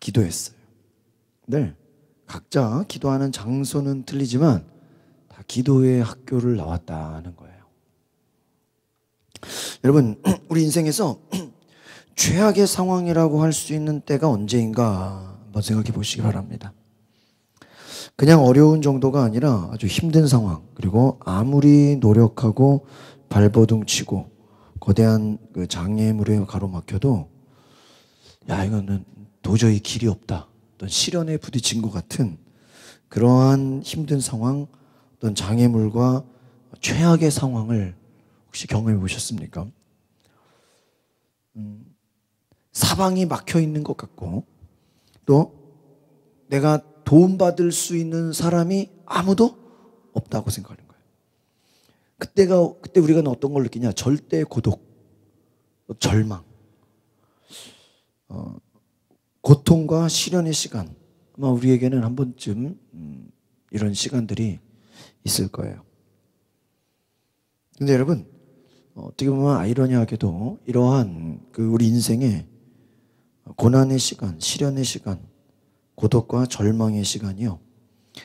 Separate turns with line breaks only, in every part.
기도했어요. 네, 각자 기도하는 장소는 틀리지만 다 기도의 학교를 나왔다는 거예요. 여러분, 우리 인생에서 최악의 상황이라고 할 수 있는 때가 언제인가 한번 생각해 보시기 바랍니다. 그냥 어려운 정도가 아니라 아주 힘든 상황, 그리고 아무리 노력하고 발버둥 치고 거대한 그 장애물에 가로막혀도 야, 이거는 도저히 길이 없다, 어떤 시련에 부딪힌 것 같은 그러한 힘든 상황, 어떤 장애물과 최악의 상황을 혹시 경험해 보셨습니까? 사방이 막혀 있는 것 같고 또 내가 도움받을 수 있는 사람이 아무도 없다고 생각하는 거예요. 그때 우리가 어떤 걸 느끼냐? 절대 고독, 절망, 고통과 시련의 시간. 아마 우리에게는 한 번쯤 이런 시간들이 있을 거예요. 근데 여러분, 어떻게 보면 아이러니하게도 이러한 그 우리 인생의 고난의 시간, 시련의 시간, 고독과 절망의 시간이요,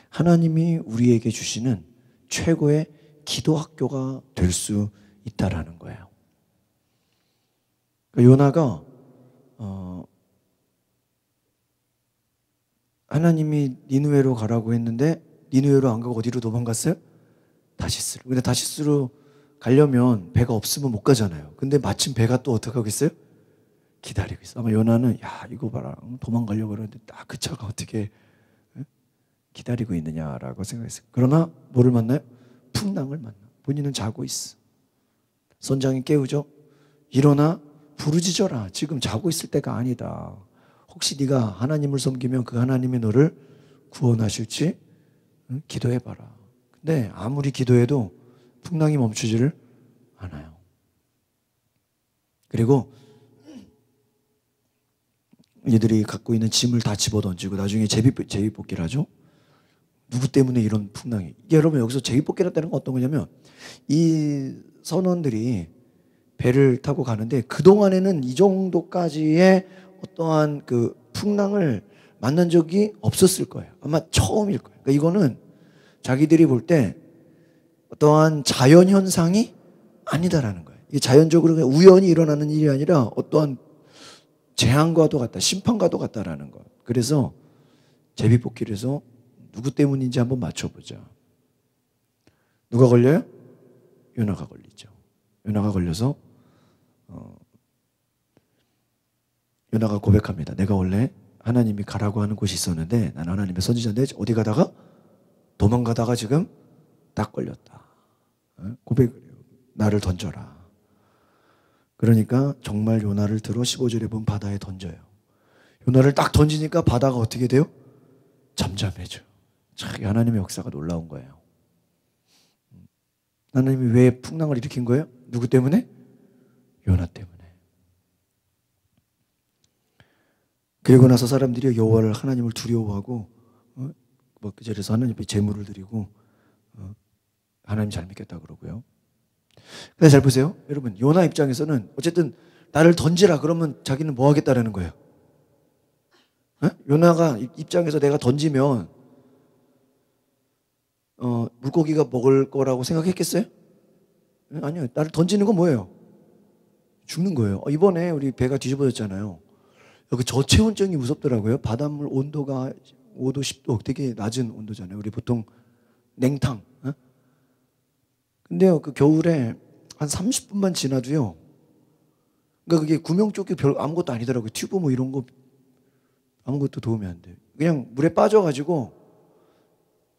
하나님이 우리에게 주시는 최고의 기도 학교가 될 수 있다라는 거예요. 요나가 하나님이 니느웨로 가라고 했는데 니느웨로 안 가고 어디로 도망갔어요? 다시스로. 근데 다시스로 가려면 배가 없으면 못 가잖아요. 근데 마침 배가 또 어떻게 하고 있어요? 기다리고 있어. 아마 요나는 야, 이거 봐라, 도망가려고 그러는데 딱 그 차가 어떻게 기다리고 있느냐라고 생각했어요. 그러나 뭐를 만나요? 풍랑을 만나. 본인은 자고 있어. 선장이 깨우죠. 일어나, 부르짖어라. 지금 자고 있을 때가 아니다. 혹시 네가 하나님을 섬기면 그 하나님이 너를 구원하실지 기도해봐라. 근데 아무리 기도해도 풍랑이 멈추지를 않아요. 그리고 이들이 갖고 있는 짐을 다 집어던지고 나중에 제비뽑기를 하죠. 누구 때문에 이런 풍랑이. 여러분, 여기서 제비뽑기라는 건 어떤 거냐면 이 선원들이 배를 타고 가는데 그동안에는 이 정도까지의 어떠한 그 풍랑을 만난 적이 없었을 거예요. 아마 처음일 거예요. 그러니까 이거는 자기들이 볼 때 어떠한 자연현상이 아니다라는 거예요. 이게 자연적으로 그냥 우연히 일어나는 일이 아니라 어떠한 재앙과도 같다, 심판과도 같다라는 거. 그래서 제비뽑기를 해서 누구 때문인지 한번 맞춰보자. 누가 걸려요? 요나가 걸리죠. 요나가 걸려서 요나가 고백합니다. 내가 원래 하나님이 가라고 하는 곳이 있었는데 나는 하나님의 선지자인데 어디 가다가 도망가다가 지금 딱 걸렸다. 고백을 해요. 나를 던져라. 그러니까 정말 요나를 들어 15절에 보면 바다에 던져요. 요나를 딱 던지니까 바다가 어떻게 돼요? 잠잠해져요. 참, 하나님의 역사가 놀라운 거예요. 하나님이 왜 풍랑을 일으킨 거예요? 누구 때문에? 요나 때문에. 그리고 나서 사람들이 여호와를, 하나님을 두려워하고 그 자리에서 하나님께 제물을 드리고 하나님 잘 믿겠다 그러고요. 근데 잘 보세요. 여러분, 요나 입장에서는 어쨌든 나를 던지라 그러면 자기는 뭐 하겠다라는 거예요? 요나가 입장에서 내가 던지면 물고기가 먹을 거라고 생각했겠어요? 아니요. 나를 던지는 건 뭐예요? 죽는 거예요. 이번에 우리 배가 뒤집어졌잖아요. 그 저체온증이 무섭더라고요. 바닷물 온도가 5도, 10도 되게 낮은 온도잖아요. 우리 보통 냉탕. 근데요, 그 겨울에 한 30분만 지나도요. 그러니까 그게 구명조끼 별 아무것도 아니더라고요. 튜브 뭐 이런 거 아무것도 도움이 안 돼요. 그냥 물에 빠져가지고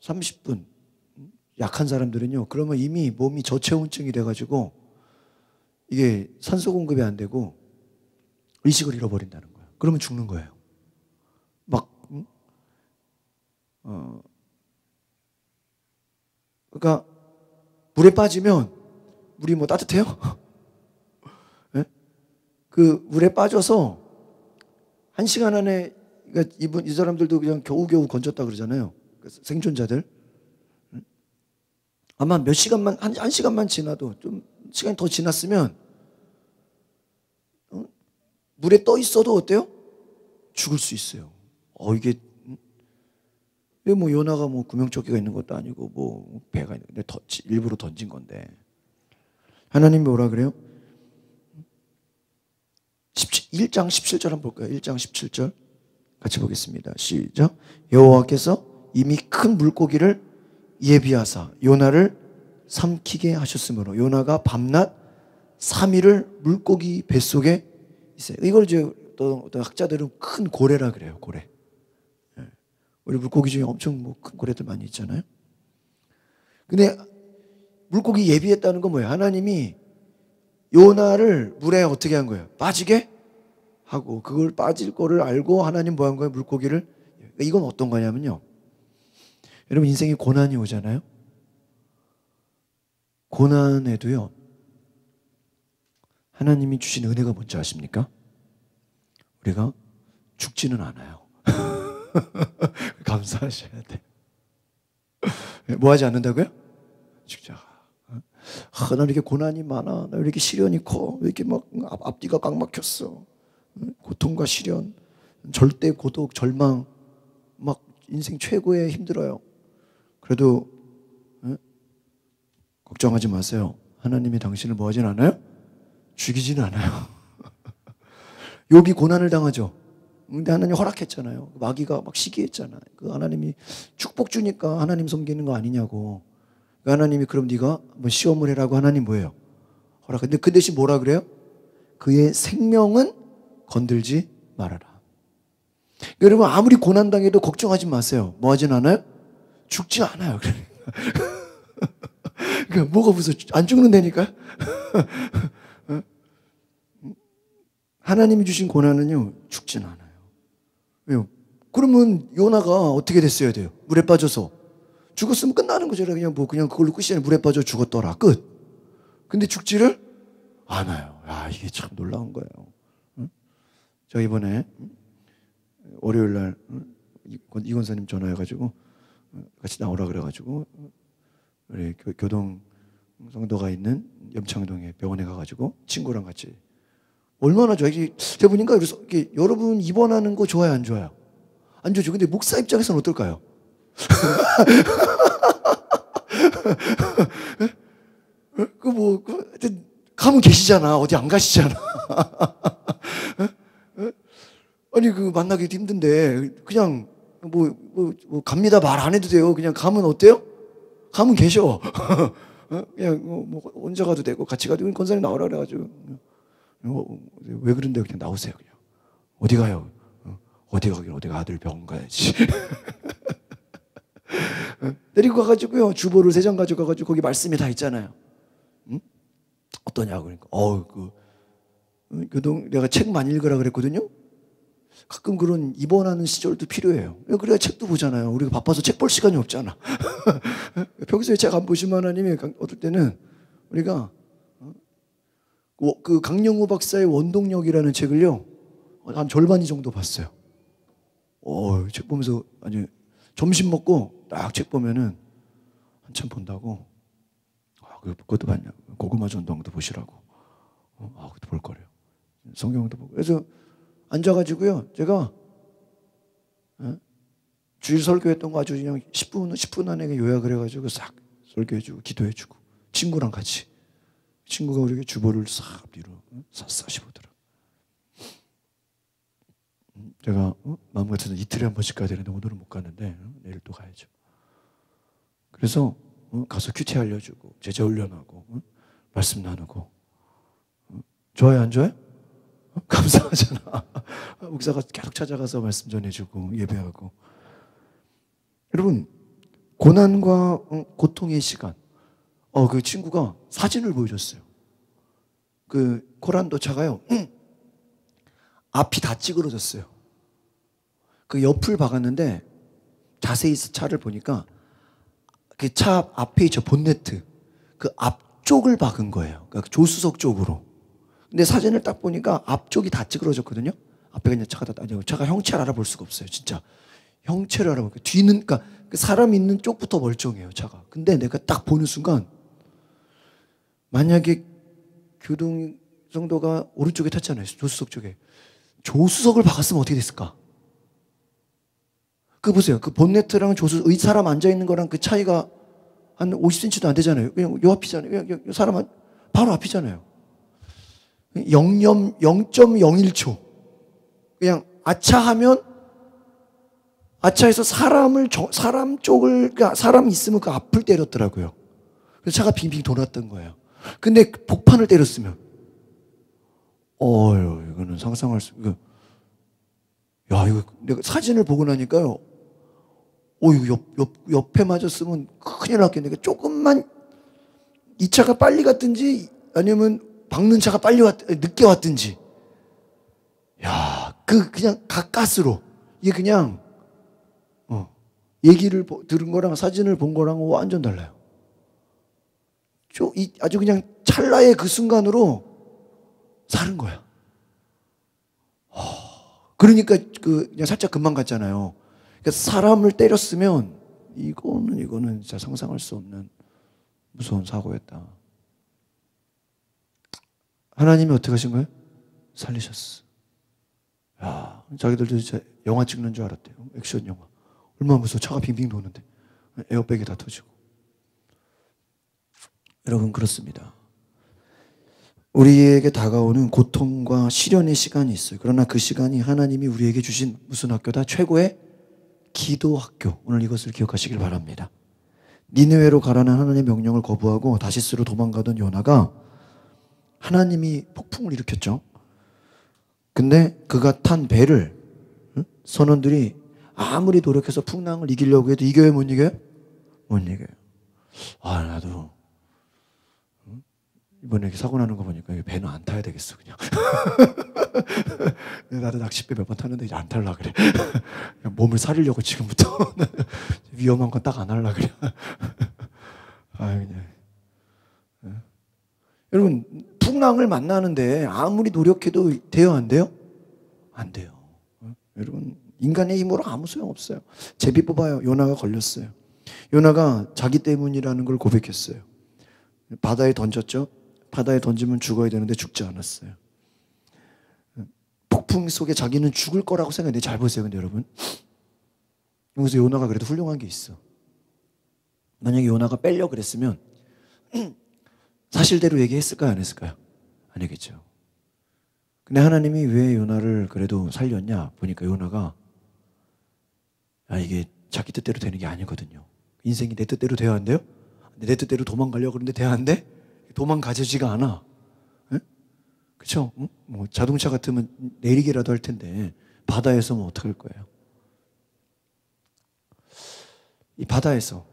30분. 약한 사람들은요, 그러면 이미 몸이 저체온증이 돼가지고 이게 산소 공급이 안 되고 의식을 잃어버린다는 거예요. 그러면 죽는 거예요. 그러니까 물에 빠지면 물이 뭐 따뜻해요? 네? 그 물에 빠져서 1시간 안에, 그러니까 이 사람들도 그냥 겨우겨우 건졌다 그러잖아요. 생존자들. 아마 몇 시간만, 한 시간만 지나도, 좀 시간이 더 지났으면 물에 떠 있어도 어때요? 죽을 수 있어요. 이게 뭐 요나가 뭐 구명조끼가 있는 것도 아니고 뭐 배가 있는데 일부러 던진 건데 하나님이 뭐라 그래요? 1장 17절 한번 볼까요? 1장 17절 같이 보겠습니다. 시작. 여호와께서 이미 큰 물고기를 예비하사 요나를 삼키게 하셨으므로 요나가 밤낮 3일을 물고기 뱃속에 있어요. 이걸 이제 또 어떤 학자들은 큰 고래라 그래요. 고래. 우리 물고기 중에 엄청 뭐 큰 고래들 많이 있잖아요. 근데 물고기 예비했다는 건 뭐예요? 하나님이 요나를 물에 어떻게 한 거예요? 빠지게 하고 그걸 빠질 거를 알고 하나님 뭐 한 거예요? 물고기를. 이건 어떤 거냐면요. 여러분 인생에 고난이 오잖아요. 고난에도요. 하나님이 주신 은혜가 뭔지 아십니까? 우리가 죽지는 않아요. 감사하셔야 돼. 뭐 하지 않는다고요? 죽자. 나 이렇게 고난이 많아. 나 왜 이렇게 시련이 커? 왜 이렇게 막 앞뒤가 꽉 막혔어? 고통과 시련, 절대 고독, 절망, 막 인생 최고의 힘들어요. 그래도 걱정하지 마세요. 하나님이 당신을 뭐 하진 않아요? 죽이지는 않아요. 욥이 고난을 당하죠. 근데 하나님 허락했잖아요. 마귀가 막 시기했잖아요. 그 하나님이 축복 주니까 하나님 섬기는 거 아니냐고. 하나님이 그럼 네가 뭐 시험을 해라고 하나님 뭐예요? 허락. 근데 그 대신 뭐라 그래요? 그의 생명은 건들지 말아라. 여러분 아무리 고난 당해도 걱정하지 마세요. 뭐 하진 않아요? 죽지 않아요. 그러니까 뭐가 무서워? 안 죽는다니까. 하나님이 주신 고난은요 죽진 않아요. 왜요? 그러면 요나가 어떻게 됐어야 돼요? 물에 빠져서 죽었으면 끝나는 거죠. 그냥 그걸로 끝이 아니라 물에 빠져 죽었더라 끝. 근데 죽지를 않아요. 이게 참 놀라운 거예요. 저 이번에 월요일 날 이권사님 전화해가지고 같이 나오라 그래가지고 우리 교동 성도가 있는 염창동에 병원에 가가지고 친구랑 같이 얼마나 좋아. 제가 보니까 그래서 여러분 입원하는 거 좋아요, 안 좋아요? 안 좋죠. 근데 목사 입장에서는 어떨까요? 가면 계시잖아. 어디 안 가시잖아. 아니, 만나기도 힘든데, 그냥, 갑니다 말 안 해도 돼요. 그냥 가면 어때요? 가면 계셔. 그냥, 혼자 가도 되고, 같이 가도 되고, 권사님 나오라 그래가지고. 왜 그런데 그냥 나오세요, 그냥. 어디 가요? 어디 가긴 어디가 아들 병원 가야지. 데리고 가가지고요, 주보를 3장 가져가가지고, 거기 말씀이 다 있잖아요. 응? 어떠냐고, 그러니까. 내가 책 많이 읽으라 그랬거든요? 가끔 그런 입원하는 시절도 필요해요. 그래야 책도 보잖아요. 우리가 바빠서 책 볼 시간이 없잖아. 평소에 책 안 보시면 하나님이 어떨 때는 우리가 그 강영우 박사의 원동력이라는 책을요 한 절반 정도 봤어요. 책 보면서 아니 점심 먹고 딱 책 보면은 한참 본다고. 그것도 봤냐고. 고구마 전동도 보시라고. 그것도 볼 거래요. 성경도 보고. 그래서 앉아가지고요, 제가 주일 설교했던 거 아주 그냥 10분 안에 요약을 해가지고 싹 설교해주고 기도해주고 친구랑 같이. 친구가 우리에게 주보를 싹 뒤로 샅샅이 보더라. 제가 마음 같아서 이틀에 한 번씩 가야 되는데 오늘은 못 가는데 내일 또 가야죠. 그래서 가서 큐티 알려주고 제자 훈련하고 말씀 나누고. 좋아요, 안 좋아요? 감사하잖아. 목사가 계속 찾아가서 말씀 전해주고 예배하고. 여러분 고난과 고통의 시간. 그 친구가 사진을 보여줬어요. 그 코란도 차가요. 앞이 다 찌그러졌어요. 그 옆을 박았는데 자세히 차를 보니까 그 차 앞에 있죠, 본네트. 그 앞쪽을 박은 거예요. 그러니까 조수석 쪽으로. 근데 사진을 딱 보니까 앞쪽이 다 찌그러졌거든요. 앞에 그냥 차가 형체를 알아볼 수가 없어요. 진짜 형체를 알아보니까 뒤는 그러니까 그 사람 있는 쪽부터 멀쩡해요, 차가. 근데 내가 딱 보는 순간 만약에 교동 성도가 오른쪽에 탔잖아요, 조수석 쪽에. 조수석을 박았으면 어떻게 됐을까? 그 보세요. 그 본네트랑 조수, 의 사람 앉아있는 거랑 그 차이가 한 50cm도 안 되잖아요. 그냥 요 앞이잖아요. 그냥 요 사람 바로 앞이잖아요. 0.01초. 그냥 아차하면 아차해서 사람 쪽을, 그러니까 사람 있으면 그 앞을 때렸더라고요. 그래서 차가 빙빙 돌았던 거예요. 근데 복판을 때렸으면, 이거는 상상할 수, 이거 내가 사진을 보고 나니까요. 이거 옆에 맞았으면 큰일 났겠네. 조금만 이 차가 빨리 갔든지 아니면 박는 차가 늦게 왔든지. 그냥 가까스로. 이게 그냥, 얘기를 들은 거랑 사진을 본 거랑 완전 달라요. 아주 그냥 찰나의 그 순간으로 사는 거야. 그러니까 그냥 살짝 금방 갔잖아요. 그러니까 사람을 때렸으면 이거는 진짜 상상할 수 없는 무서운 사고였다. 하나님이 어떻게 하신 거예요? 살리셨어. 자기들도 진짜 영화 찍는 줄 알았대요. 액션 영화. 얼마나 무서워. 차가 빙빙 도는데 에어백이 다 터지고. 여러분, 그렇습니다. 우리에게 다가오는 고통과 시련의 시간이 있어요. 그러나 그 시간이 하나님이 우리에게 주신 무슨 학교다? 최고의 기도 학교. 오늘 이것을 기억하시길 바랍니다. 니느웨로 가라는 하나님의 명령을 거부하고 다시스로 도망가던 요나가 하나님이 폭풍을 일으켰죠. 근데 그가 탄 배를 선원들이 아무리 노력해서 풍랑을 이기려고 해도 이겨요, 못 이겨요? 못 이겨요. 나도 이번에 이렇게 사고 나는 거 보니까 배는 안 타야 되겠어, 그냥. 나도 낚싯배 몇 번 탔는데 이제 안 탈라 그래. 그냥 몸을 사리려고 지금부터 위험한 건 딱 안 할라 그래. 그냥. 여러분, 풍랑을 만나는데 아무리 노력해도 돼요, 안 돼요? 안 돼요. 여러분, 인간의 힘으로 아무 소용 없어요. 제비 뽑아요. 요나가 걸렸어요. 요나가 자기 때문이라는 걸 고백했어요. 바다에 던졌죠. 바다에 던지면 죽어야 되는데 죽지 않았어요. 폭풍 속에 자기는 죽을 거라고 생각했는데, 잘 보세요. 근데 여러분, 여기서 요나가 그래도 훌륭한 게 있어. 만약에 요나가 빼려고 그랬으면 사실대로 얘기했을까요? 안 했을까요? 아니겠죠. 근데 하나님이 왜 요나를 그래도 살렸냐 보니까 요나가 이게 자기 뜻대로 되는 게 아니거든요. 인생이 내 뜻대로 돼야 한대요? 내 뜻대로 도망가려고 그러는데 돼야 한대? 도망가지지가 않아. 그렇죠? 뭐 자동차 같으면 내리기라도 할 텐데 바다에서 뭐 어떻게 할 거예요? 이 바다에서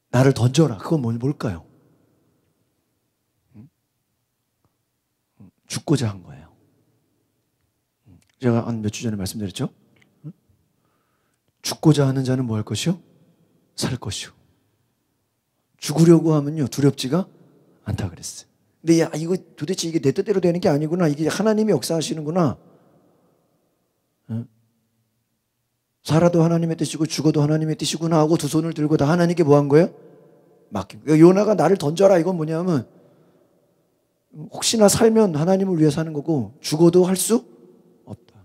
나를 던져라. 그건 뭘까요? 죽고자 한 거예요. 제가 한 몇 주 전에 말씀드렸죠? 죽고자 하는 자는 뭐 할 것이요? 살 것이요. 죽으려고 하면요, 두렵지가 않다 그랬어요. 근데 이거 도대체 이게 내 뜻대로 되는 게 아니구나. 이게 하나님이 역사하시는구나. 살아도 하나님의 뜻이고 죽어도 하나님의 뜻이구나 하고 두 손을 들고 다 하나님께 뭐 한 거예요? 맡긴 거예요. 요나가 나를 던져라. 이건 뭐냐면 혹시나 살면 하나님을 위해 사는 거고 죽어도 할 수 없다.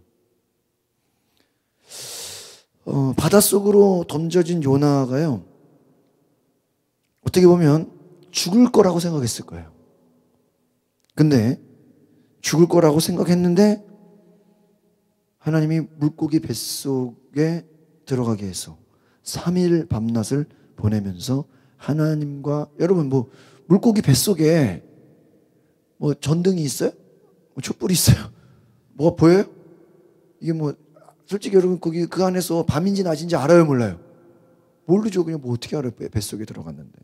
바닷속으로 던져진 요나가요, 어떻게 보면 죽을 거라고 생각했을 거예요. 근데 죽을 거라고 생각했는데 하나님이 물고기 뱃속에 들어가게 해서 3일 밤낮을 보내면서 하나님과, 여러분 뭐 물고기 뱃속에 뭐 전등이 있어요? 뭐 촛불이 있어요? 뭐가 보여요? 이게 뭐 솔직히 여러분 거기 그 안에서 밤인지 낮인지 알아요, 몰라요? 모르죠. 그냥 뭐 어떻게 알아요? 뱃속에 들어갔는데.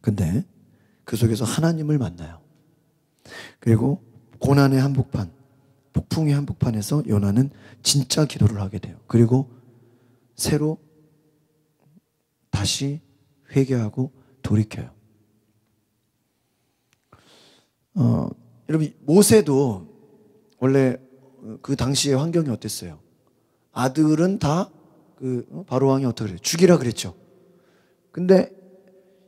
근데 그 속에서 하나님을 만나요. 그리고 고난의 한복판, 폭풍의 한복판에서 요나는 진짜 기도를 하게 돼요. 그리고 새로 다시 회개하고 돌이켜요. 여러분, 모세도 원래 그 당시의 환경이 어땠어요? 아들은 다 바로 왕이 어떻게 그래요? 죽이라 그랬죠. 근데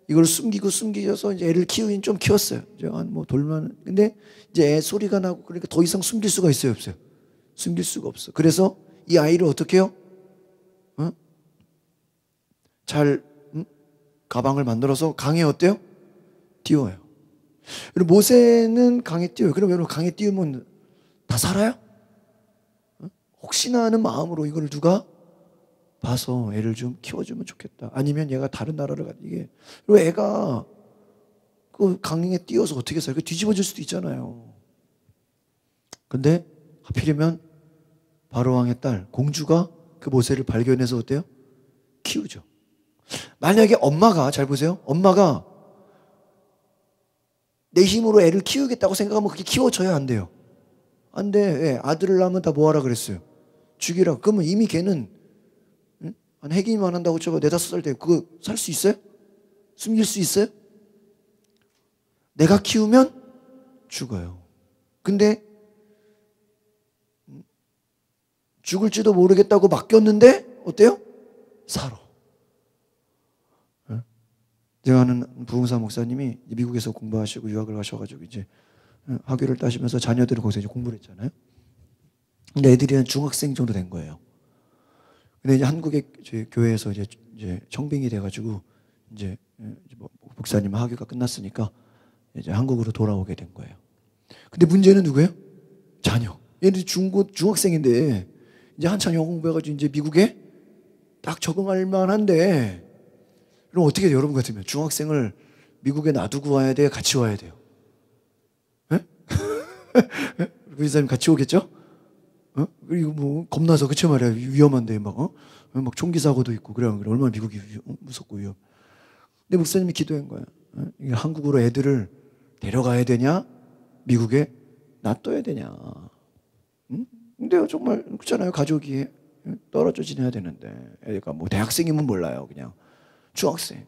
이걸 숨기셔서 이제 애를 키우긴 좀 키웠어요. 이제 뭐 돌만. 근데 이제 애 소리가 나고 그러니까 더 이상 숨길 수가 있어요, 없어요? 숨길 수가 없어. 그래서 이 아이를 어떻게 해요? 어? 잘 가방을 만들어서 강에 어때요? 띄워요. 그리고 모세는 강에 띄워요. 그럼 여러분 강에 띄우면 다 살아요? 혹시나 하는 마음으로 이걸 누가 봐서 애를 좀 키워주면 좋겠다. 아니면 얘가 다른 나라를 가. 이게 그리고 애가 그 강에 띄워서 어떻게 살아요? 뒤집어질 수도 있잖아요. 근데 하필이면 바로 왕의 딸 공주가 그 모세를 발견해서 어때요? 키우죠. 만약에 엄마가 잘 보세요. 엄마가 내 힘으로 애를 키우겠다고 생각하면 그게 키워져야 안 돼요. 안 돼. 왜? 아들을 낳으면 다 뭐하라 그랬어요? 죽이라. 그러면 이미 걔는 한 해기만 한다고 쳐봐. 4-5살 때 그거 살 수 있어요? 숨길 수 있어요? 내가 키우면 죽어요. 근데 죽을지도 모르겠다고 맡겼는데 어때요? 살아. 제가 아는 부흥사 목사님이 미국에서 공부하시고 유학을 가셔가지고 이제 학위를 따시면서 자녀들을 거기서 이제 공부를 했잖아요. 근데 애들이 한 중학생 정도 된 거예요. 근데 이제 한국의 교회에서 이제 청빙이 돼가지고 이제 목사님 학위가 끝났으니까 이제 한국으로 돌아오게 된 거예요. 근데 문제는 누구예요? 자녀. 얘는 중학생인데 이제 한참 영어 공부해가지고 이제 미국에 딱 적응할 만한데 그럼 어떻게 돼요? 여러분 같으면 중학생을 미국에 놔두고 와야 돼요? 같이 와야 돼요? 예? 그 이사님 같이 오겠죠? 그리고 뭐 겁나서 그쵸 말이야. 위험한데 막 총기 사고도 있고 그래 얼마나 미국이 무섭고 위험. 근데 목사님이 기도한 거야. 한국으로 애들을 데려가야 되냐? 미국에 놔둬야 되냐? 근데 정말 그렇잖아요. 가족이 떨어져 지내야 되는데 애가 뭐 대학생이면 몰라요. 그냥 중학생.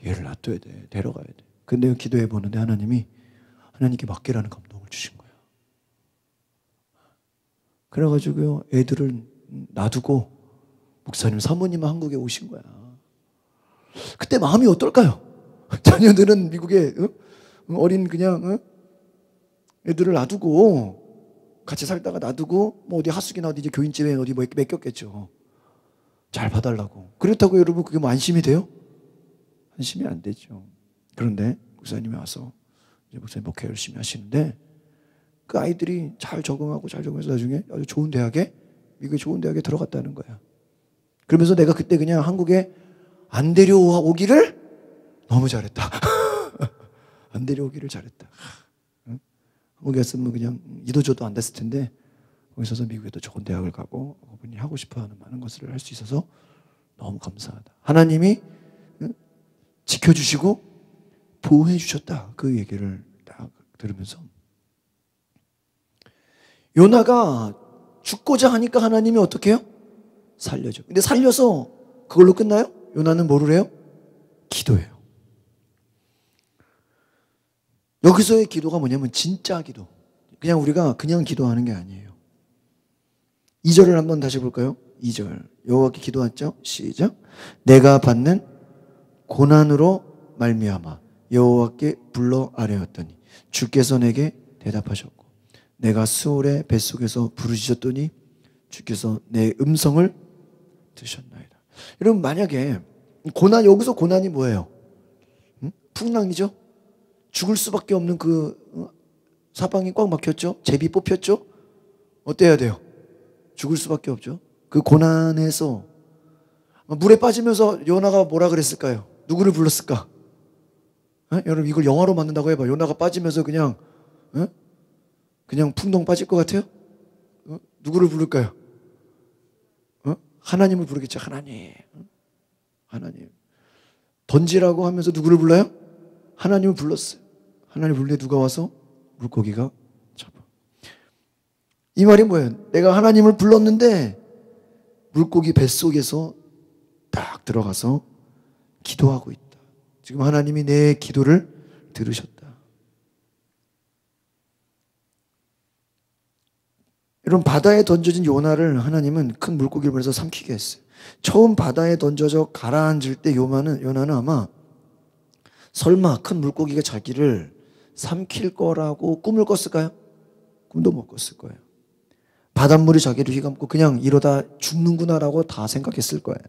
얘를 놔둬야 돼. 데려가야 돼. 근데 기도해 보는데 하나님께 맡기라는 감동을 주신 거예요. 그래가지고요 애들을 놔두고 목사님 사모님은 한국에 오신 거야. 그때 마음이 어떨까요? 자녀들은 미국에 어린 그냥 애들을 놔두고 같이 살다가 놔두고 뭐 어디 하숙이나 어디 이제 교인집에 어디 뭐 맡겼겠죠. 잘 봐달라고. 그렇다고 여러분 그게 뭐 안심이 돼요? 안심이 안 되죠. 그런데 목사님이 와서 이제 목사님 목회 열심히 하시는데 그 아이들이 잘 적응해서 나중에 아주 좋은 대학에 미국의 좋은 대학에 들어갔다는 거야. 그러면서 내가 그때 그냥 한국에 안 데려오기를 너무 잘했다. 안 데려오기를 잘했다. 한국에 왔으면 그냥 이도저도 안 됐을 텐데 거기 있어서 미국에도 좋은 대학을 가고 그분이 하고 싶어하는 많은 것을 할 수 있어서 너무 감사하다. 하나님이 지켜주시고 보호해 주셨다. 그 얘기를 딱 들으면서 요나가 죽고자 하니까 하나님이 어떻게 해요? 살려줘. 근데 살려서 그걸로 끝나요? 요나는 뭐를 해요? 기도해요. 여기서의 기도가 뭐냐면 진짜 기도. 그냥 우리가 그냥 기도하는 게 아니에요. 2절을 한번 다시 볼까요? 2절. 여호와께 기도했죠? 시작. 내가 받는 고난으로 말미암아 여호와께 불러 아뢰었더니 주께서 내게 대답하셨고 내가 수월의 뱃속에서 부르짖었더니 주께서 내 음성을 들으셨나이다. 여러분 만약에 여기서 고난이 뭐예요? 풍랑이죠? 죽을 수밖에 없는 그 사방이 꽉 막혔죠? 제비 뽑혔죠? 어때야 돼요? 죽을 수밖에 없죠. 그 고난에서 물에 빠지면서 요나가 뭐라 그랬을까요? 누구를 불렀을까? 여러분 이걸 영화로 만든다고 해봐. 요나가 빠지면서 그냥 풍덩 빠질 것 같아요? 누구를 부를까요? 하나님을 부르겠죠. 하나님. 던지라고 하면서 누구를 불러요? 하나님을 불렀어요. 하나님 불러 누가 와서 물고기가 잡아. 이 말이 뭐예요? 내가 하나님을 불렀는데 물고기 뱃속에서 딱 들어가서 기도하고 있다. 지금 하나님이 내 기도를 들으셨다. 여러분 바다에 던져진 요나를 하나님은 큰 물고기를 보내서 삼키게 했어요. 처음 바다에 던져져 가라앉을 때 요나는 아마 설마 큰 물고기가 자기를 삼킬 거라고 꿈을 꿨을까요? 꿈도 못 꿨을 거예요. 바닷물이 자기를 휘감고 그냥 이러다 죽는구나라고 다 생각했을 거예요.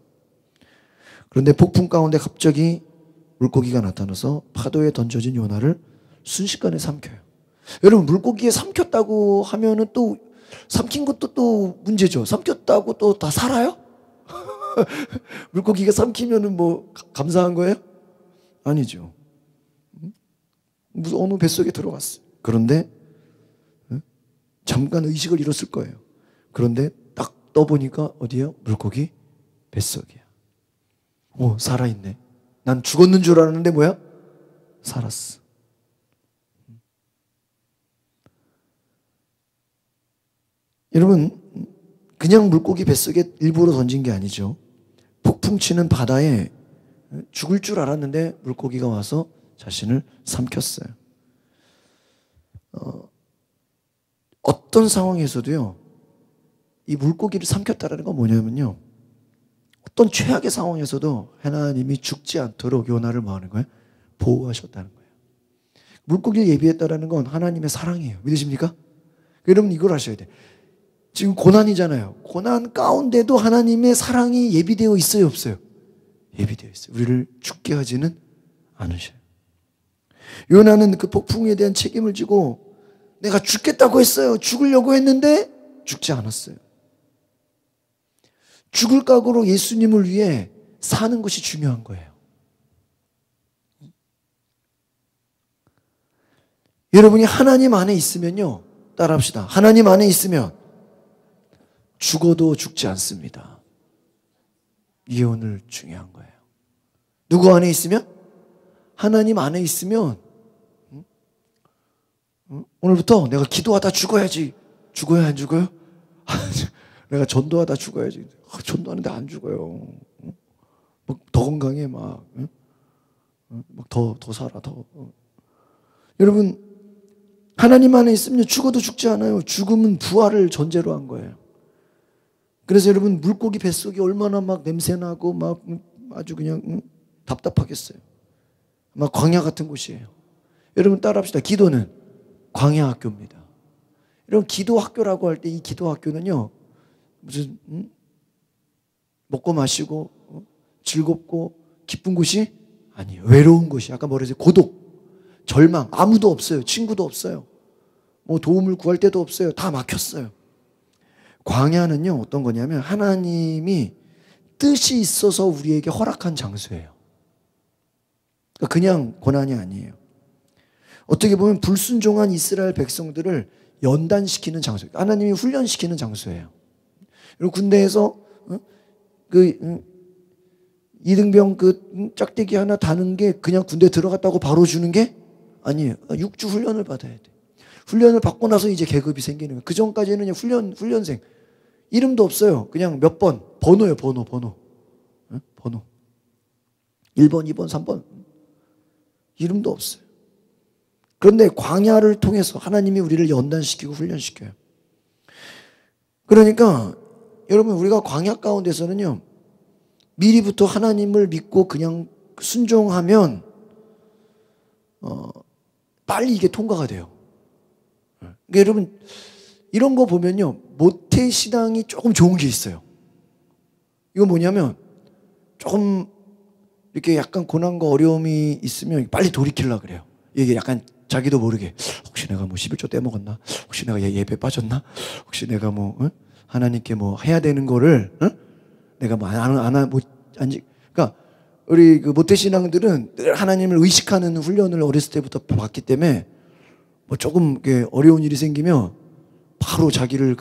그런데 폭풍 가운데 갑자기 물고기가 나타나서 파도에 던져진 요나를 순식간에 삼켜요. 여러분, 물고기에 삼켰다고 하면은 또 삼킨 것도 또 문제죠. 삼켰다고 또 다 살아요? 물고기가 삼키면은 뭐 감사한 거예요? 아니죠. 무슨 어느 뱃속에 들어갔어요. 그런데 잠깐 의식을 잃었을 거예요. 그런데 딱 떠보니까 어디야? 물고기 뱃속이야. 오, 살아있네. 난 죽었는 줄 알았는데 뭐야? 살았어. 여러분, 그냥 물고기 뱃속에 일부러 던진 게 아니죠. 폭풍 치는 바다에 죽을 줄 알았는데 물고기가 와서 자신을 삼켰어요. 어떤 상황에서도요, 이 물고기를 삼켰다는 건 뭐냐면요, 어떤 최악의 상황에서도 하나님이 죽지 않도록 요나를 뭐 하는 거예요? 보호하셨다는 거예요. 물고기를 예비했다는 건 하나님의 사랑이에요. 믿으십니까? 여러분, 이걸 아셔야 돼요. 지금 고난이잖아요. 고난 가운데도 하나님의 사랑이 예비되어 있어요, 없어요? 예비되어 있어요. 우리를 죽게 하지는 않으셔요. 요나는 그 폭풍에 대한 책임을 지고 내가 죽겠다고 했어요. 죽으려고 했는데 죽지 않았어요. 죽을 각오로 예수님을 위해 사는 것이 중요한 거예요. 여러분이 하나님 안에 있으면요, 따라합시다. 하나님 안에 있으면 죽어도 죽지 않습니다. 이게 오늘 중요한 거예요. 누구 안에 있으면? 하나님 안에 있으면 오늘부터 내가 기도하다 죽어야지. 죽어야 안 죽어요? 내가 전도하다 죽어야지. 전도하는데 안 죽어요. 더 건강해 막. 더 살아 더. 여러분, 하나님 안에 있으면 죽어도 죽지 않아요. 죽음은 부활을 전제로 한 거예요. 그래서 여러분, 물고기 뱃속이 얼마나 막 냄새나고 막 아주 그냥 답답하겠어요. 막 광야 같은 곳이에요. 여러분, 따라합시다. 기도는 광야 학교입니다. 여러분, 기도 학교라고 할 때 이 기도 학교는요, 무슨 먹고 마시고 즐겁고 기쁜 곳이 아니에요. 외로운 곳이. 아까 뭐라 했어요? 고독, 절망, 아무도 없어요. 친구도 없어요. 뭐 도움을 구할 데도 없어요. 다 막혔어요. 광야는요, 어떤 거냐면 하나님이 뜻이 있어서 우리에게 허락한 장소예요. 그냥 고난이 아니에요. 어떻게 보면 불순종한 이스라엘 백성들을 연단시키는 장소예요. 하나님이 훈련시키는 장소예요. 그리고 군대에서 이등병 짝대기 하나 다는 게 그냥 군대 들어갔다고 바로 주는 게 아니에요. 6주 훈련을 받아야 돼. 훈련을 받고 나서 이제 계급이 생기는 거예요. 그 전까지는 훈련생. 이름도 없어요. 그냥 몇 번. 번호예요, 번호. 번호. 1번, 2번, 3번. 이름도 없어요. 그런데 광야를 통해서 하나님이 우리를 연단시키고 훈련시켜요. 그러니까 여러분, 우리가 광야 가운데서는요, 미리부터 하나님을 믿고 그냥 순종하면 빨리 이게 통과가 돼요. 그러니까 여러분, 이런 거 보면요, 모태신앙이 조금 좋은 게 있어요. 이건 뭐냐면 조금 이렇게 약간 고난과 어려움이 있으면 빨리 돌이키려고 그래요. 이게 약간 자기도 모르게 혹시 내가 뭐 11조 떼먹었나? 혹시 내가 예배 빠졌나? 혹시 내가 뭐 하나님께 뭐 해야 되는 거를 내가 뭐 그러니까 우리 그 모태신앙들은 늘 하나님을 의식하는 훈련을 어렸을 때부터 받기 때문에 뭐 조금 어려운 일이 생기면 바로 자기를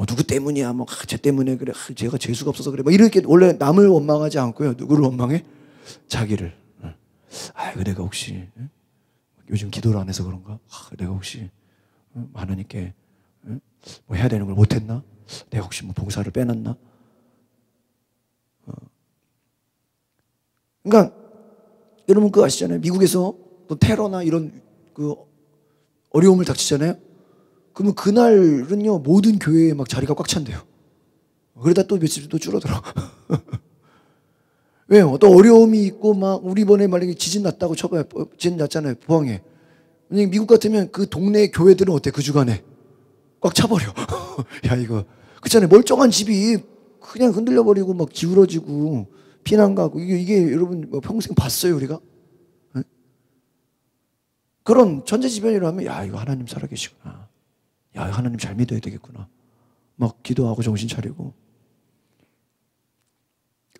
누구 때문이야, 쟤 때문에 그래, 쟤가 재수가 없어서 그래, 이렇게 원래 남을 원망하지 않고요, 누구를 원망해? 자기를. 내가 혹시 요즘 기도를 안 해서 그런가? 내가 혹시 하나님께 뭐 해야 되는 걸 못했나? 내가 혹시 뭐 봉사를 빼놨나? 그러니까 여러분 그거 아시잖아요. 미국에서 또 테러나 이런 어려움을 닥치잖아요. 그러면 그날은요, 모든 교회에 막 자리가 꽉 찬대요. 그러다 또 며칠 또 줄어들어. 왜요? 또 어려움이 있고 우리 이번에 만약에 지진 났다고 쳐봐요. 지진 났잖아요, 포항에. 미국 같으면 그 동네 교회들은 어때? 그 주간에 꽉 차버려. 야, 이거 그렇잖아요. 멀쩡한 집이 그냥 흔들려 버리고 막 기울어지고 피난 가고 이게 여러분 뭐 평생 봤어요 우리가? 네? 그런 천재지변이라면 야, 이거 하나님 살아계시구나. 야, 하나님 잘 믿어야 되겠구나. 막 기도하고 정신 차리고.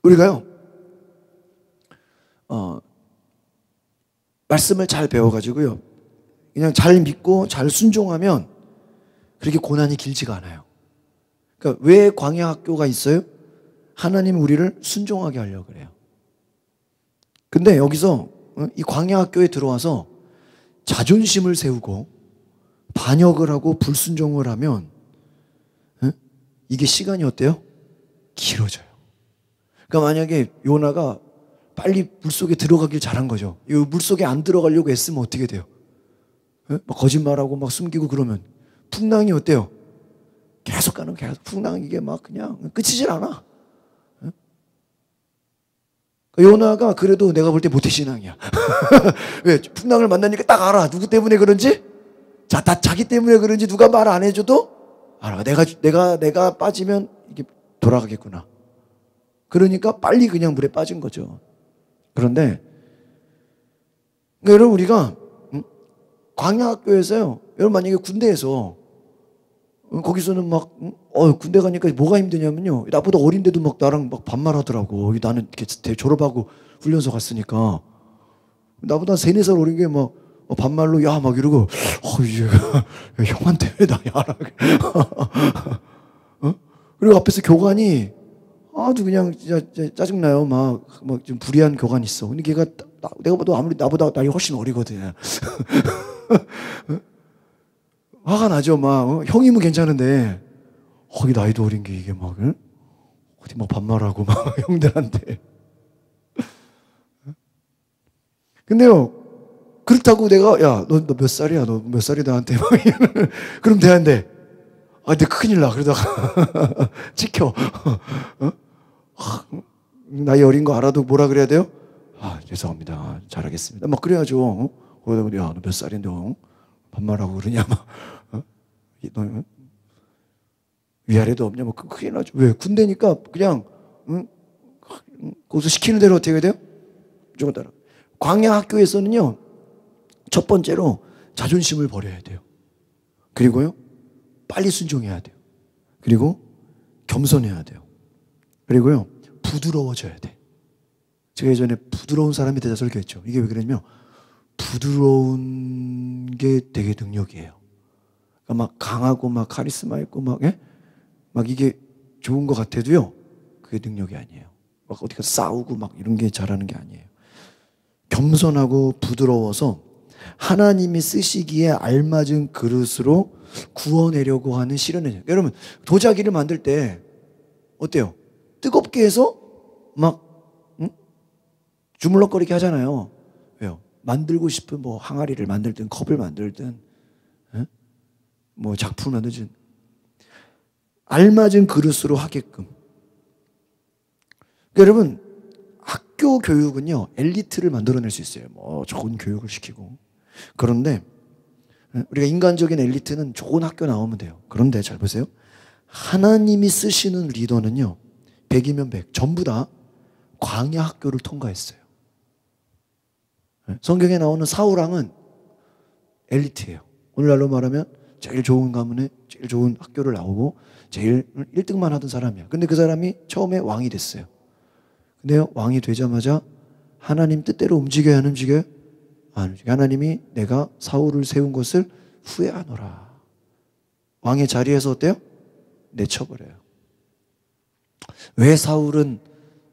우리가요, 말씀을 잘 배워가지고요, 그냥 잘 믿고 잘 순종하면 그렇게 고난이 길지가 않아요. 그러니까 왜 광야 학교가 있어요? 하나님 우리를 순종하게 하려고 그래요. 근데 여기서 이 광야 학교에 들어와서 자존심을 세우고 반역을 하고 불순종을 하면 이게 시간이 어때요? 길어져요. 그러니까 만약에 요나가 빨리 물속에 들어가길 잘한 거죠. 이 물속에 안 들어가려고 애쓰면 어떻게 돼요? 막 거짓말하고 막 숨기고 그러면 풍랑이 어때요? 계속 가는 계속 풍랑 이게 막 그냥 끝이질 않아. 요나가 그래도 내가 볼 때 모태신앙이야. 왜? 풍랑을 만나니까 딱 알아. 누구 때문에 그런지? 다 자기 때문에 그런지 누가 말 안 해줘도 알아. 내가 빠지면 이게 돌아가겠구나. 그러니까 빨리 그냥 물에 빠진 거죠. 그런데 그러니까 여러분 우리가 광야학교에서요, 여러분 만약에 군대에서 거기서는 막 군대 가니까 뭐가 힘드냐면요, 나보다 어린데도 막 나랑 막 반말하더라고. 나는 이렇게 졸업하고 훈련소 갔으니까 나보다 3-4살 어린 게 막 반말로 야 막 이러고 형한테 왜 나 야라. 그리고 앞에서 교관이 아주 그냥 진짜 짜증나요. 막 좀 불의한 교관이 있어. 근데 걔가 내가 봐도 아무리 나보다 나이 훨씬 어리거든. 화가 나죠. 막 형이면 괜찮은데 거기 나이도 어린 게 이게 막 어디 막 반말하고 막 형들한테. 근데요, 그렇다고 내가 야 너 몇 살이야? 너 몇 살이 나한테 막 그럼 되는데 근데 큰일 나. 그러다가 찍혀. 나이 어린 거 알아도 뭐라 그래야 돼요? 죄송합니다. 잘하겠습니다. 막 그래야죠. 거기다가 야 너 몇 살인데 반말하고 그러냐 막 너 위아래도 없냐 뭐 큰일 나죠. 왜? 군대니까 그냥 거기서 시키는 대로 어떻게 해야 돼요? 무조건 따라. 광야 학교에서는요, 첫 번째로 자존심을 버려야 돼요. 그리고요, 빨리 순종해야 돼요. 그리고 겸손해야 돼요. 그리고요, 부드러워져야 돼. 제가 예전에 부드러운 사람이 되자 설교했죠. 이게 왜 그러냐면 부드러운 게 되게 능력이에요. 그러니까 막 강하고 막 카리스마 있고 막 이게 좋은 것 같아도요, 그게 능력이 아니에요. 막 어디 가서 싸우고 막 이런 게 잘하는 게 아니에요. 겸손하고 부드러워서 하나님이 쓰시기에 알맞은 그릇으로 구워내려고 하는 실현이에요. 여러분, 도자기를 만들 때 어때요? 뜨겁게 해서 막 주물럭거리게 하잖아요. 왜요? 만들고 싶은 뭐 항아리를 만들든 컵을 만들든 뭐 작품을 만들든 알맞은 그릇으로 하게끔. 그러니까 여러분, 학교 교육은요, 엘리트를 만들어낼 수 있어요. 뭐 좋은 교육을 시키고. 그런데 우리가 인간적인 엘리트는 좋은 학교 나오면 돼요. 그런데 잘 보세요. 하나님이 쓰시는 리더는요, 100이면 100 전부 다 광야 학교를 통과했어요. 성경에 나오는 사울왕은 엘리트예요. 오늘날로 말하면 제일 좋은 가문에 제일 좋은 학교를 나오고 제일 1등만 하던 사람이야. 근데 그 사람이 처음에 왕이 됐어요. 근데요, 왕이 되자마자 하나님 뜻대로 움직여야 안 움직여요? 안 움직여요. 하나님이 내가 사울을 세운 것을 후회하노라. 왕의 자리에서 어때요? 내쳐버려요. 왜 사울은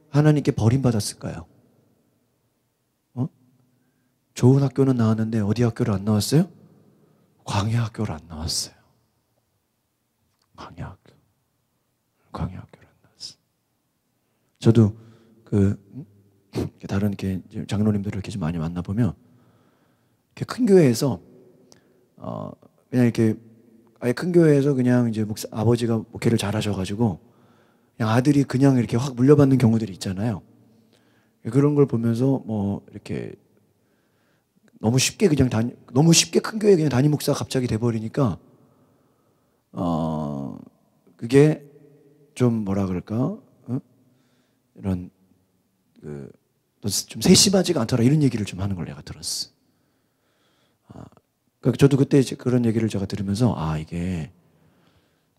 하나님께 버림받았을까요? 좋은 학교는 나왔는데 어디 학교를 안 나왔어요? 광야 학교를 안 나왔어요. 광야 학교를 안 나왔어요. 저도 다른 이렇게 장로님들을 이렇게 좀 많이 만나보면, 이렇게 큰 교회에서, 그냥 이렇게, 아예 큰 교회에서 그냥 이제 아버지가 목회를 잘 하셔가지고, 그냥 아들이 그냥 이렇게 확 물려받는 경우들이 있잖아요. 그런 걸 보면서 뭐, 이렇게, 너무 쉽게 큰 교회에 그냥 담임 목사가 갑자기 돼버리니까, 그게 좀 뭐라 그럴까? 이런 좀 세심하지가 않더라 이런 얘기를 좀 하는 걸 내가 들었어. 그러니까 저도 그때 이제 그런 얘기를 제가 들으면서 이게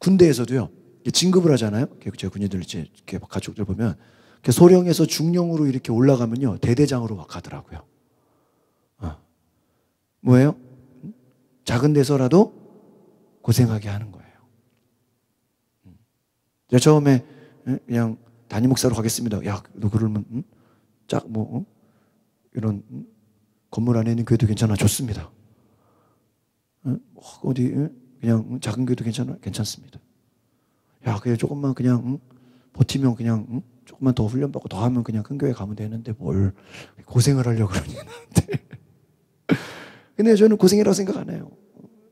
군대에서도요 진급을 하잖아요. 제 군인들 이렇게 가족들 보면 소령에서 중령으로 이렇게 올라가면요 대대장으로 막 가더라고요. 뭐예요? 작은 데서라도 고생하게 하는 거예요. 제가 처음에 그냥 담임 목사로 가겠습니다. 야, 너 그러면 이런 건물 안에 있는 교회도 괜찮아, 좋습니다. 어디 그냥 작은 교회도 괜찮아, 괜찮습니다. 야, 그냥 조금만 그냥 버티면 그냥 조금만 더 훈련받고 더 하면 그냥 큰 교회 가면 되는데 뭘 고생을 하려고 그러냐. 근데 저는 고생이라고 생각 안 해요.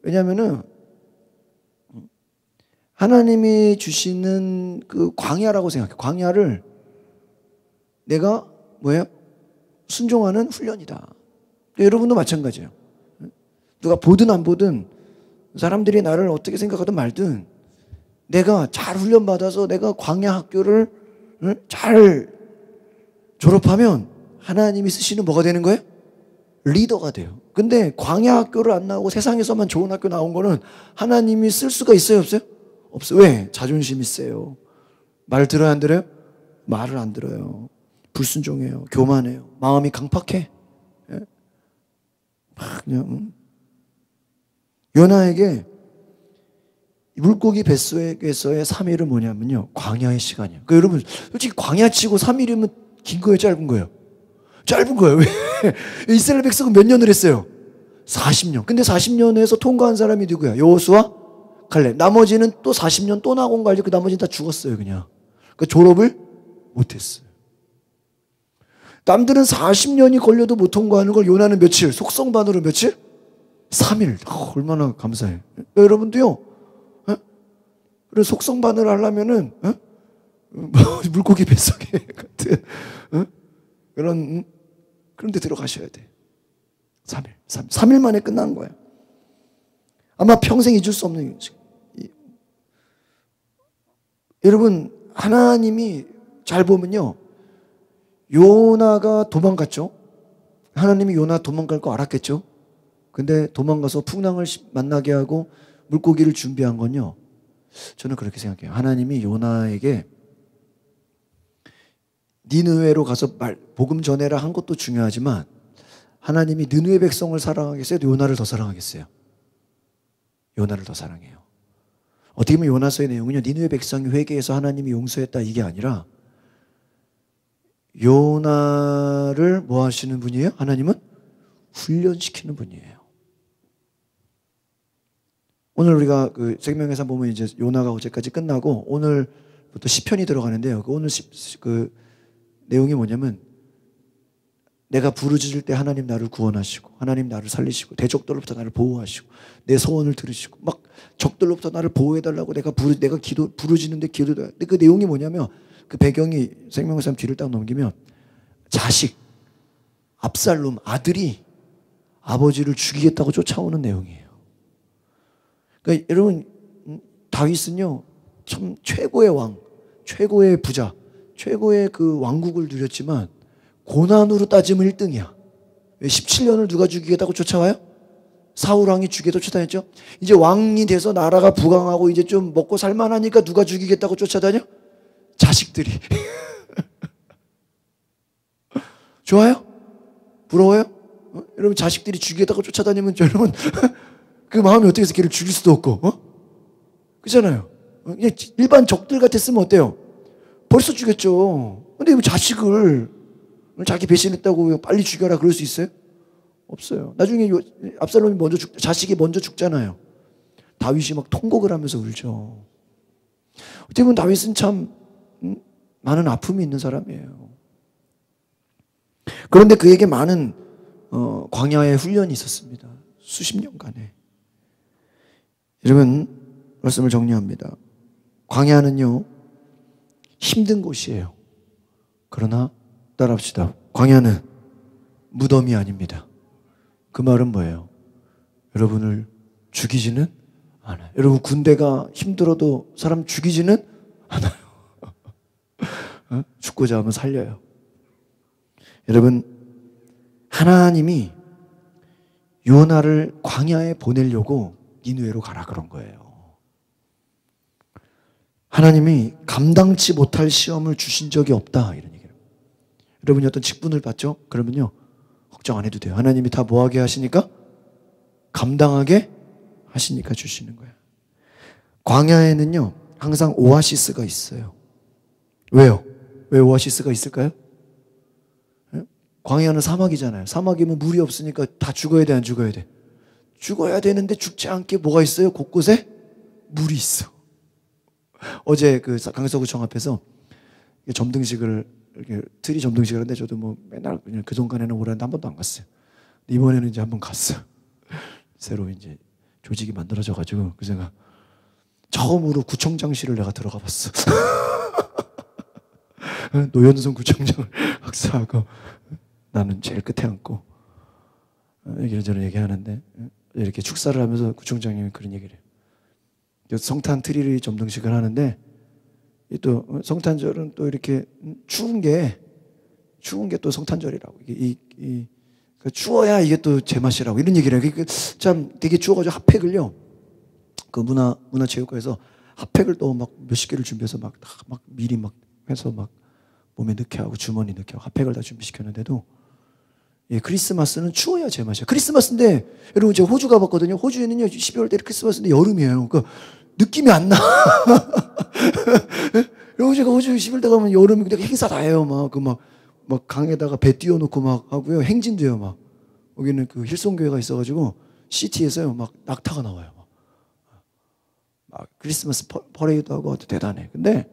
왜냐하면은 하나님이 주시는 그 광야라고 생각해요. 광야를 내가 뭐예요? 순종하는 훈련이다. 여러분도 마찬가지예요. 누가 보든 안 보든 사람들이 나를 어떻게 생각하든 말든 내가 잘 훈련받아서 내가 광야 학교를 잘 졸업하면 하나님이 쓰시는 뭐가 되는 거예요? 리더가 돼요. 근데 광야 학교를 안 나오고 세상에서만 좋은 학교 나온 거는 하나님이 쓸 수가 있어요, 없어요? 없어요. 왜? 자존심이 세요. 말 들어요, 안 들어요? 말을 안 들어요. 불순종해요. 교만해요. 마음이 강팍해. 예? 막 그냥 요나에게 물고기 뱃속에서의 3일은 뭐냐면요, 광야의 시간이에요. 그러니까 여러분 솔직히 광야치고 3일이면 긴 거예요, 짧은 거예요? 짧은 거예요. 왜? 이스라엘 백성은 몇 년을 했어요? 40년. 근데 40년에서 통과한 사람이 누구야? 여호수아, 갈렙. 나머지는 또 40년 또 낙원 갈려. 그 나머지는 다 죽었어요, 그냥. 그러니까 졸업을 못했어요. 남들은 40년이 걸려도 못 통과하는 걸 요나는 며칠? 속성반으로 며칠? 3일. 얼마나 감사해. 그러니까 여러분도요, 그런 속성반을 하려면은, 물고기 뱃속에 같은, 그런 데 들어가셔야 돼. 3일 만에 끝난 거예요. 아마 평생 잊을 수 없는 일이죠. 여러분, 하나님이 잘 보면요, 요나가 도망갔죠. 하나님이 요나 도망갈 거 알았겠죠. 근데 도망가서 풍랑을 만나게 하고 물고기를 준비한 건요, 저는 그렇게 생각해요. 하나님이 요나에게 니느웨로 가서 복음 전해라 한 것도 중요하지만 하나님이 느느웨 백성을 사랑하겠어요? 요나를 더 사랑하겠어요? 요나를 더 사랑해요. 어떻게 보면 요나서의 내용은요, 니느웨 백성이 회개해서 하나님이 용서했다 이게 아니라 요나를 뭐 하시는 분이에요? 하나님은 훈련시키는 분이에요. 오늘 우리가 그 생명에서 보면 이제 요나가 어제까지 끝나고 오늘부터 시편이 들어가는데요. 오늘 그 내용이 뭐냐면 내가 부르짖을 때 하나님 나를 구원하시고 하나님 나를 살리시고 대적들로부터 나를 보호하시고 내 소원을 들으시고 막 적들로부터 나를 보호해달라고 내가 부르짖는데 기도도. 근데 그 내용이 뭐냐면 그 배경이 생명의 뒤를 딱 넘기면 자식 압살롬 아들이 아버지를 죽이겠다고 쫓아오는 내용이에요. 그러니까 여러분 다윗은요 참 최고의 왕, 최고의 부자, 최고의 그 왕국을 누렸지만 고난으로 따지면 1등이야. 왜 17년을 누가 죽이겠다고 쫓아와요? 사울 왕이 죽이겠다고 쫓아다녔죠. 이제 왕이 돼서 나라가 부강하고 이제 좀 먹고 살만하니까 누가 죽이겠다고 쫓아다녀? 자식들이. 좋아요? 부러워요? 여러분 자식들이 죽이겠다고 쫓아다니면 여러분 그 마음이 어떻게 해서 걔를 죽일 수도 없고, 그렇잖아요. 그냥 일반 적들 같았으면 어때요? 벌써 죽였죠. 근데 왜 자식을 자기 배신했다고 빨리 죽여라 그럴 수 있어요? 없어요. 나중에 압살롬이 자식이 먼저 죽잖아요. 다윗이 막 통곡을 하면서 울죠. 어떻게 보면 다윗은 참 많은 아픔이 있는 사람이에요. 그런데 그에게 많은 광야의 훈련이 있었습니다. 수십 년간에. 여러분 말씀을 정리합니다. 광야는요 힘든 곳이에요. 그러나 따라합시다. 광야는 무덤이 아닙니다. 그 말은 뭐예요? 여러분을 죽이지는 않아요. 여러분, 군대가 힘들어도 사람 죽이지는 않아요. 죽고자 하면 살려요. 여러분, 하나님이 요나를 광야에 보내려고 니느웨로 가라 그런 거예요. 하나님이 감당치 못할 시험을 주신 적이 없다, 이런 얘기예요. 여러분이 어떤 직분을 받죠? 그러면요, 걱정 안 해도 돼요. 하나님이 다 뭐하게 하시니까? 감당하게 하시니까 주시는 거예요. 광야에는요, 항상 오아시스가 있어요. 왜요? 왜 오아시스가 있을까요? 광야는 사막이잖아요. 사막이면 물이 없으니까 다 죽어야 돼, 안 죽어야 돼? 죽어야 되는데 죽지 않게 뭐가 있어요? 곳곳에 물이 있어. 어제 그 강서구청 앞에서 점등식을, 이렇게 트리 점등식을 하는데 저도 뭐 맨날 그냥 그 동간에는 오라는데 한 번도 안 갔어요. 이번에는 이제 한번 갔어요. 새로 이제 조직이 만들어져가지고 그 제가 처음으로 구청장실을 내가 들어가 봤어. 노현성 구청장을 학사하고 나는 제일 끝에 앉고 이런저런 얘기하는데 이렇게 축사를 하면서 구청장님이 그런 얘기를 해요. 성탄 트리를 점등식을 하는데 또 성탄절은 또 이렇게 추운 게 또 성탄절이라고. 그러니까 추워야 이게 또 제맛이라고 이런 얘기를 해요. 참 되게 추워가지고 핫팩을요, 그 문화체육관에서 핫팩을 또 막 몇십 개를 준비해서 막 미리 막 해서 막 몸에 넣게 하고 주머니 넣게 하고 핫팩을 다 준비시켰는데도, 예, 크리스마스는 추워야 제맛이야. 크리스마스인데 여러분, 제가 호주 가봤거든요. 호주에는요 12월 때 크리스마스인데 여름이에요. 그러니까 느낌이 안 나. 여러분, 제가 호주 10월 때 가면 여름이 근데 행사 다 해요. 막 강에다가 배 띄워놓고 막 하고요. 행진도 해요. 막 여기는 그 힐송교회가 있어가지고 시티에서요 막 낙타가 나와요. 막 크리스마스 퍼레이드 하고 대단해. 근데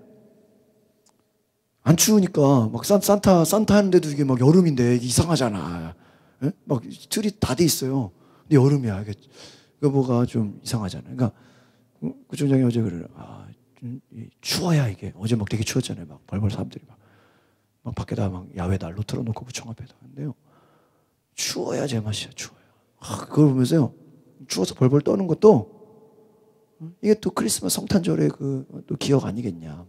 안 추우니까 막 산타 하는데도 이게 막 여름인데 이게 이상하잖아. 예? 막 틀이 다 돼 있어요. 근데 여름이야. 이게 뭐가 좀 이상하잖아요. 그러니까 구청장이 어제 그래요. 추워야 이게. 어제 막 되게 추웠잖아요. 막 벌벌 사람들이 막 밖에다 막 야외 난로 틀어놓고 구청 앞에다 하는데요. 추워야 제맛이야. 추워요. 그걸 보면서요, 추워서 벌벌 떠는 것도 이게 또 크리스마스 성탄절의 또 기억 아니겠냐.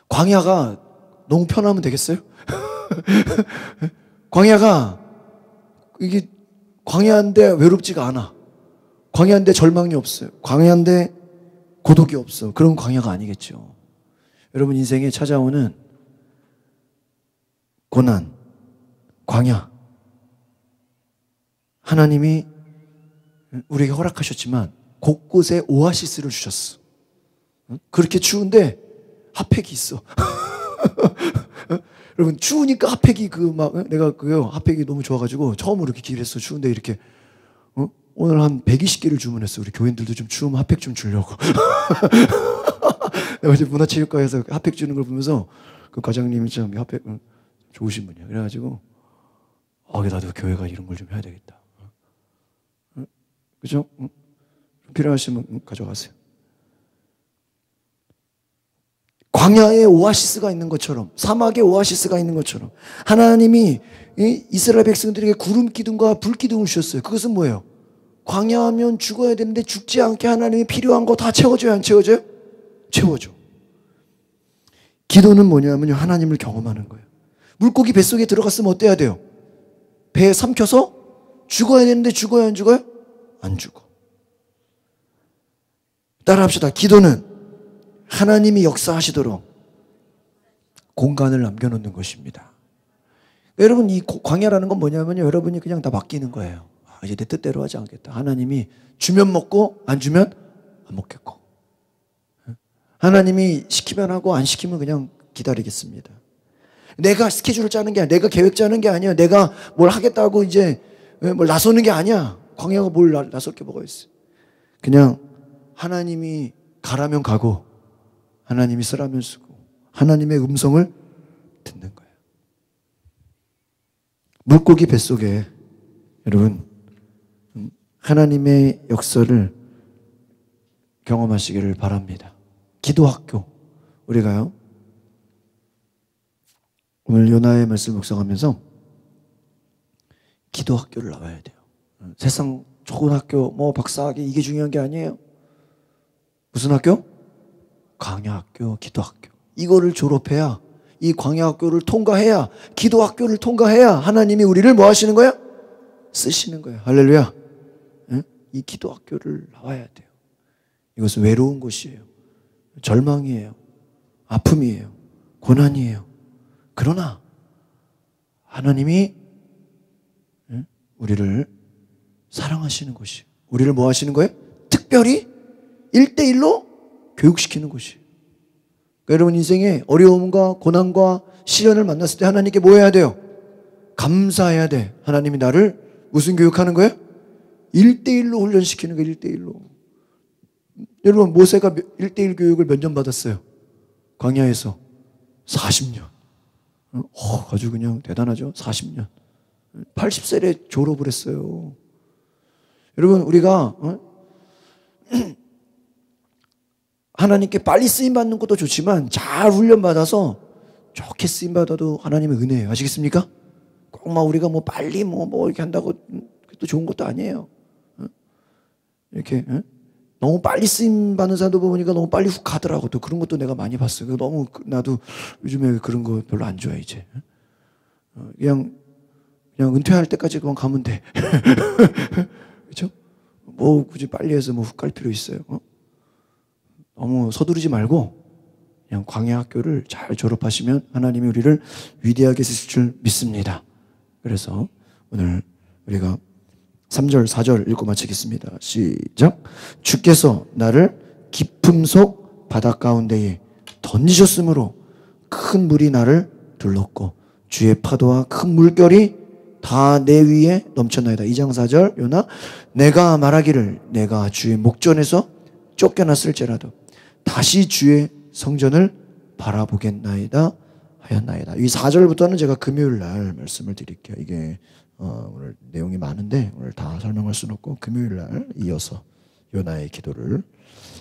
광야가 너무 편하면 되겠어요? 광야가 이게 광야인데 외롭지가 않아. 광야인데 절망이 없어요. 광야인데 고독이 없어. 그런 광야가 아니겠죠. 여러분, 인생에 찾아오는 고난, 광야, 하나님이 우리에게 허락하셨지만 곳곳에 오아시스를 주셨어. 그렇게 추운데 핫팩이 있어. 여러분, 추우니까 핫팩이 내가 핫팩이 너무 좋아가지고 처음으로 이렇게 기랬어. 추운데 이렇게 오늘 한 120개를 주문했어. 우리 교인들도 좀 추우면 핫팩 좀 주려고. 내가 어제 문화체육관에서 핫팩 주는 걸 보면서 그 과장님이 참 핫팩 좋으신 분이야. 그래가지고 나도 교회가 이런 걸 좀 해야 되겠다. 그죠? 필요하시면 가져가세요. 광야에 오아시스가 있는 것처럼, 사막에 오아시스가 있는 것처럼 하나님이 이스라엘 백성들에게 구름 기둥과 불 기둥을 주셨어요. 그것은 뭐예요? 광야하면 죽어야 되는데 죽지 않게 하나님이 필요한 거 다 채워줘요, 안 채워줘요? 채워줘. 기도는 뭐냐면요, 하나님을 경험하는 거예요. 물고기 뱃속에 들어갔으면 어때야 돼요? 배에 삼켜서 죽어야 되는데 죽어요, 안 죽어요? 안 죽어. 따라합시다. 기도는 하나님이 역사하시도록 공간을 남겨놓는 것입니다. 여러분, 이 광야라는 건 뭐냐면요, 여러분이 그냥 다 맡기는 거예요. 이제 내 뜻대로 하지 않겠다. 하나님이 주면 먹고 안 주면 안 먹겠고, 하나님이 시키면 하고 안 시키면 그냥 기다리겠습니다. 내가 스케줄을 짜는 게 아니야. 내가 계획 짜는 게 아니야. 내가 뭘 하겠다고 이제 뭘 나서는 게 아니야. 광야가 뭘 나설 게 뭐가 있어. 그냥 하나님이 가라면 가고 하나님이 쓰라면 쓰고 하나님의 음성을 듣는 거예요. 물고기 뱃속에 여러분 하나님의 역사를 경험하시기를 바랍니다. 기도학교, 우리가요 오늘 요나의 말씀 묵상하면서 기도학교를 나와야 돼요. 세상 좋은 학교, 뭐 박사학위 이게 중요한 게 아니에요. 무슨 학교? 광야학교, 기도학교. 이거를 졸업해야, 이 광야학교를 통과해야, 기도학교를 통과해야 하나님이 우리를 뭐 하시는 거야? 쓰시는 거예요. 할렐루야. 응? 이 기도학교를 나와야 돼요. 이것은 외로운 곳이에요. 절망이에요. 아픔이에요. 고난이에요. 그러나 하나님이 우리를 사랑하시는 곳이에요. 우리를 뭐 하시는 거예요? 특별히 1대1로 교육시키는 곳이에요. 그러니까 여러분 인생에 어려움과 고난과 시련을 만났을 때 하나님께 뭐 해야 돼요? 감사해야 돼. 하나님이 나를 무슨 교육하는 거예요? 1대1로 훈련시키는 거예요. 1대1로. 여러분 모세가 1대1 교육을 몇 년 받았어요? 광야에서 40년. 아주 그냥 대단하죠. 40년. 80세에 졸업을 했어요. 여러분 우리가 하나님께 빨리 쓰임받는 것도 좋지만 잘 훈련받아서 좋게 쓰임받아도 하나님의 은혜예요. 아시겠습니까? 꼭 막 우리가 뭐 빨리 뭐 이렇게 한다고 그것도 좋은 것도 아니에요. 이렇게 너무 빨리 쓰임받는 사람도 보니까 너무 빨리 훅 가더라고. 또 그런 것도 내가 많이 봤어요. 너무 나도 요즘에 그런 거 별로 안 좋아해 이제. 그냥 은퇴할 때까지 그만 가면 돼. 그렇죠? 뭐 굳이 빨리 해서 뭐 훅 갈 필요 있어요. 너무 서두르지 말고 그냥 광야 학교를 잘 졸업하시면 하나님이 우리를 위대하게 쓰실 줄 믿습니다. 그래서 오늘 우리가 3절, 4절 읽고 마치겠습니다. 시작. 주께서 나를 깊음 속 바다 가운데에 던지셨으므로 큰 물이 나를 둘렀고 주의 파도와 큰 물결이 다 내 위에 넘쳐나이다. 2장 4절 요나 내가 말하기를 내가 주의 목전에서 쫓겨났을지라도 다시 주의 성전을 바라보겠나이다 하였나이다. 이 4절부터는 제가 금요일 날 말씀을 드릴게요. 이게 오늘 내용이 많은데 오늘 다 설명할 수는 없고 금요일 날 이어서 요나의 기도를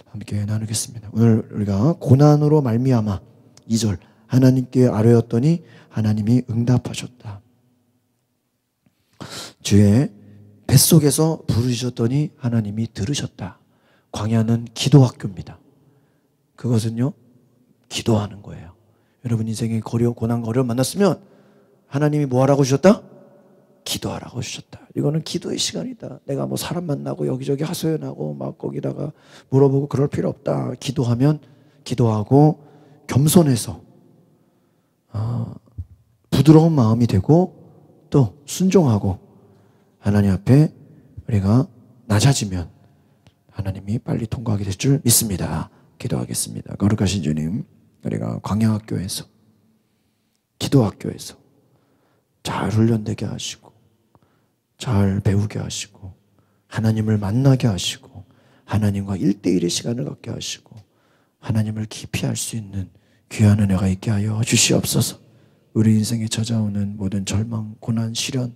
함께 나누겠습니다. 오늘 우리가 고난으로 말미암아 2절 하나님께 아뢰었더니 하나님이 응답하셨다. 주의 뱃속에서 부르셨더니 하나님이 들으셨다. 광야는 기도학교입니다. 그것은요 기도하는 거예요. 여러분 인생에 고난과 어려움 만났으면 하나님이 뭐 하라고 주셨다? 기도하라고 주셨다. 이거는 기도의 시간이다. 내가 뭐 사람 만나고 여기저기 하소연하고 막 거기다가 물어보고 그럴 필요 없다. 기도하면 기도하고 겸손해서 부드러운 마음이 되고 또 순종하고 하나님 앞에 우리가 낮아지면 하나님이 빨리 통과하게 될 줄 믿습니다. 기도하겠습니다. 거룩하신 주님, 우리가 광야학교에서 기도학교에서 잘 훈련되게 하시고 잘 배우게 하시고 하나님을 만나게 하시고 하나님과 1대1의 시간을 갖게 하시고 하나님을 깊이 알 수 있는 귀한 은혜가 있게 하여 주시옵소서. 우리 인생에 찾아오는 모든 절망, 고난, 시련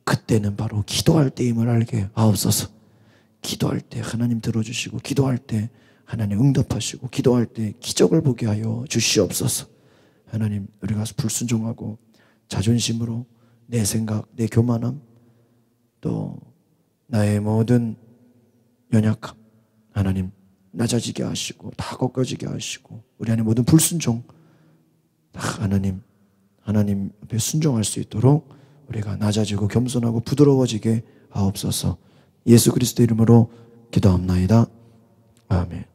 그때는 바로 기도할 때임을 알게 하옵소서. 기도할 때 하나님 들어주시고 기도할 때 하나님 응답하시고 기도할 때 기적을 보게 하여 주시옵소서. 하나님 우리가 불순종하고 자존심으로 내 생각, 내 교만함 또 나의 모든 연약함 하나님 낮아지게 하시고 다 꺾어지게 하시고 우리 안에 모든 불순종 다 하나님 앞에 순종할 수 있도록 우리가 낮아지고 겸손하고 부드러워지게 하옵소서. 예수 그리스도 이름으로 기도합나이다. 아멘.